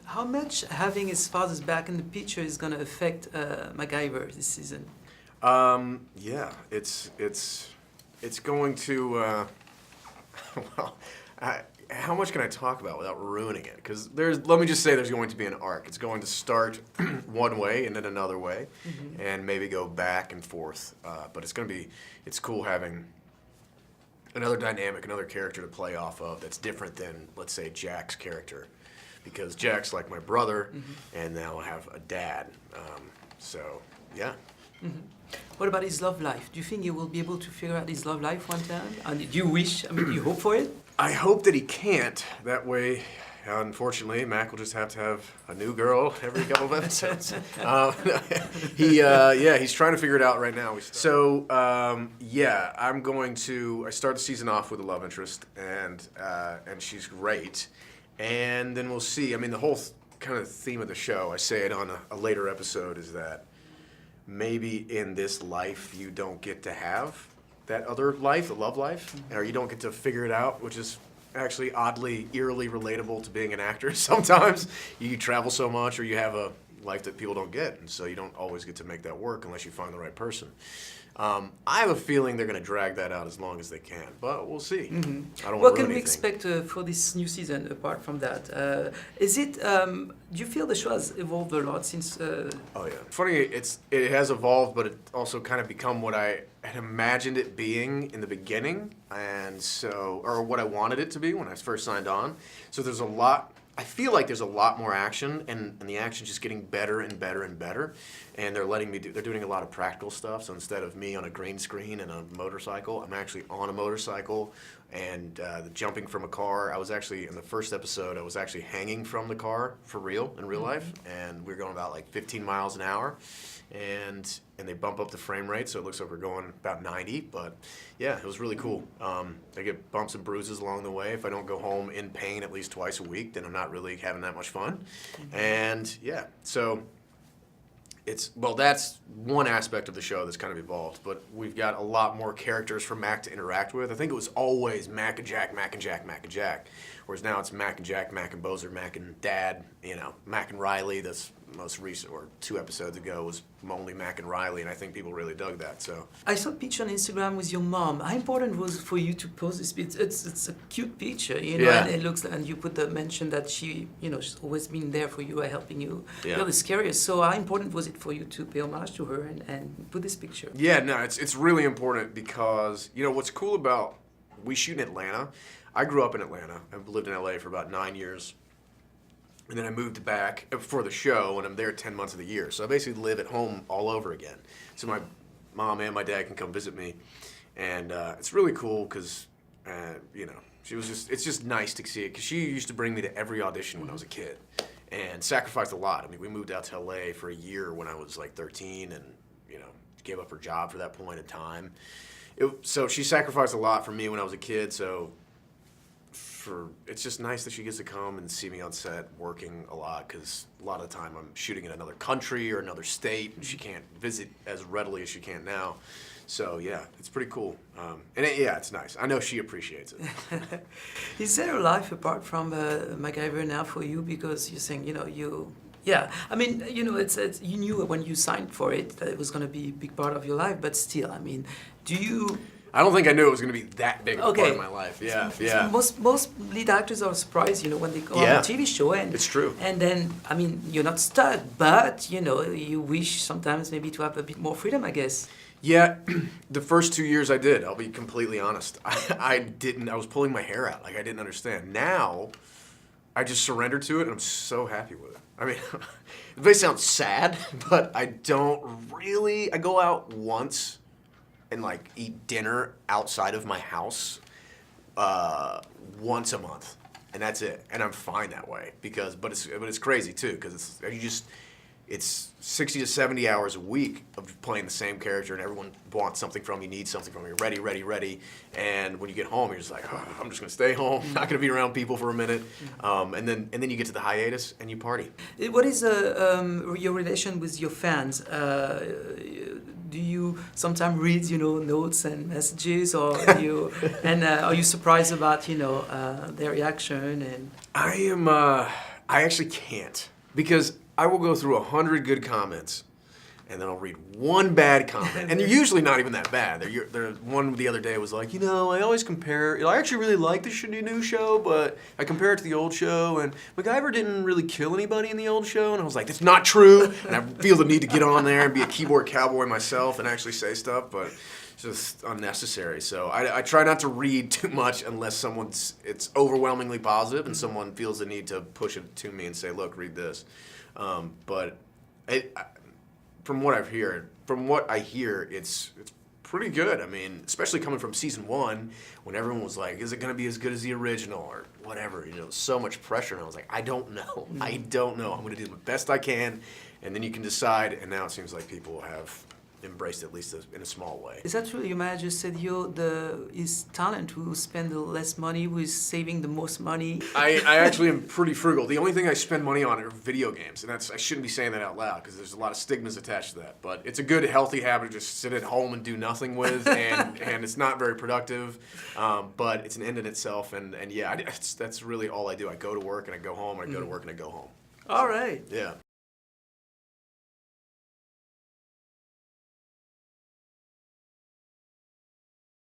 how much having his father's back in the picture is going to affect MacGyver this season? Yeah, it's going to. Well, how much can I talk about without ruining it? Because let me just say, there's going to be an arc. It's going to start one way and then another way, and maybe go back and forth. But it's cool having another dynamic, another character to play off of that's different than, let's say, Jack's character. Because Jack's like my brother, and now I have a dad. So, yeah. What about his love life? Do you think he will be able to figure out his love life one time? And do you wish, do you hope for it? I hope that he can't. That way, unfortunately, Mac will just have to have a new girl every couple of episodes. He's trying to figure it out right now. So, I start the season off with a love interest, and she's great. And then we'll see. I mean, the whole kind of theme of the show, I say it on a later episode, is that maybe in this life you don't get to have that other life, the love life, or you don't get to figure it out, which is actually oddly, eerily relatable to being an actor. Sometimes you travel so much, or you have a life that people don't get, and so you don't always get to make that work unless you find the right person. I have a feeling they're going to drag that out as long as they can, but we'll see. I don't What want to can ruin we anything. expect for this new season, apart from that? Do you feel the show has evolved a lot since... Oh yeah. Funny, it has evolved, but it also kind of become what I had imagined it being in the beginning, and so, or what I wanted it to be when I first signed on. So there's a lot, I feel like there's a lot more action, and the action's just getting better and better and better, and they're doing a lot of practical stuff, so instead of me on a green screen and a motorcycle, I'm actually on a motorcycle, and jumping from a car. I was actually, in the first episode, I was actually hanging from the car for real, in real life, and we were going about like 15 miles an hour, and they bump up the frame rate, so it looks like we're going about 90, but yeah, it was really cool. I get bumps and bruises along the way. If I don't go home in pain at least twice a week, then I'm not really having that much fun. And yeah, so that's one aspect of the show that's kind of evolved, but we've got a lot more characters for Mac to interact with. I think it was always Mac and Jack, Mac and Jack, Mac and Jack, whereas now it's Mac and Jack, Mac and Bozer, Mac and Dad, Mac and Riley. This most recent, or 2 episodes ago, was only Mac and Riley, and I think people really dug that. So I saw a picture on Instagram with your mom. How important was it for you to post this picture? It's a cute picture, Yeah. and it looks, and you put the mention that she, she's always been there for you, helping you build this career. So how important was it for you to pay homage to her and put this picture? Yeah, no, it's really important because, what's cool about, we shoot in Atlanta. I grew up in Atlanta. I've lived in LA for about 9 years. And then I moved back for the show, and I'm there 10 months of the year. So I basically live at home all over again. So my mom and my dad can come visit me. And it's really cool because, it's just nice to see it. Because she used to bring me to every audition when I was a kid and sacrificed a lot. I mean, we moved out to LA for a year when I was like 13 and, gave up her job for that point in time. So she sacrificed a lot for me when I was a kid. So it's just nice that she gets to come and see me on set working a lot, because a lot of the time I'm shooting in another country or another state, and she can't visit as readily as she can now. So yeah, it's pretty cool. It's nice. I know she appreciates it. Is there a life apart from MacGyver now for you? Because you're saying, it's you knew when you signed for it that it was going to be a big part of your life, but still, do you... I don't think I knew it was going to be that big a part of my life. Yeah. Most lead actors are surprised, when they go on a TV show, and it's true. And then, you're not stuck, but you wish sometimes maybe to have a bit more freedom, I guess. Yeah, the first 2 years I did. I'll be completely honest. I was pulling my hair out. Like, I didn't understand. Now, I just surrendered to it, and I'm so happy with it. It may sound sad, but I go out once and eat dinner outside of my house once a month, and that's it. And I'm fine that way but it's crazy too, because it's 60 to 70 hours a week of playing the same character, and everyone wants something from you, needs something from you, ready. And when you get home, you're just like, oh, I'm just gonna stay home, not gonna be around people for a minute. And then you get to the hiatus and you party. What is your relation with your fans? Do you sometimes read, notes and messages, or are you surprised about, their reaction? And I am. I actually can't, because I will go through 100 good comments, and then I'll read one bad comment, and they're usually not even that bad. One the other day was like, I always compare. I actually really like the new show, but I compare it to the old show, and MacGyver didn't really kill anybody in the old show, and I was like, that's not true. And I feel the need to get on there and be a keyboard cowboy myself and actually say stuff, but it's just unnecessary. So I try not to read too much unless it's overwhelmingly positive and someone feels the need to push it to me and say, look, read this. But from what I hear, it's pretty good. I mean, especially coming from season 1, when everyone was like, "Is it going to be as good as the original?" or whatever. So much pressure, and I was like, "I don't know. I don't know. I'm going to do the best I can, and then you can decide." And now it seems like people have embraced it, at least in a small way. Is that true? Your manager said his talent who spend the less money, who is saving the most money. I actually am pretty frugal. The only thing I spend money on are video games, and I shouldn't be saying that out loud because there's a lot of stigmas attached to that. But it's a good, healthy habit to just sit at home and do nothing with, and it's not very productive. But it's an end in itself, and yeah, that's really all I do. I go to work and I go home, and I go to work and I go home. All right. Yeah.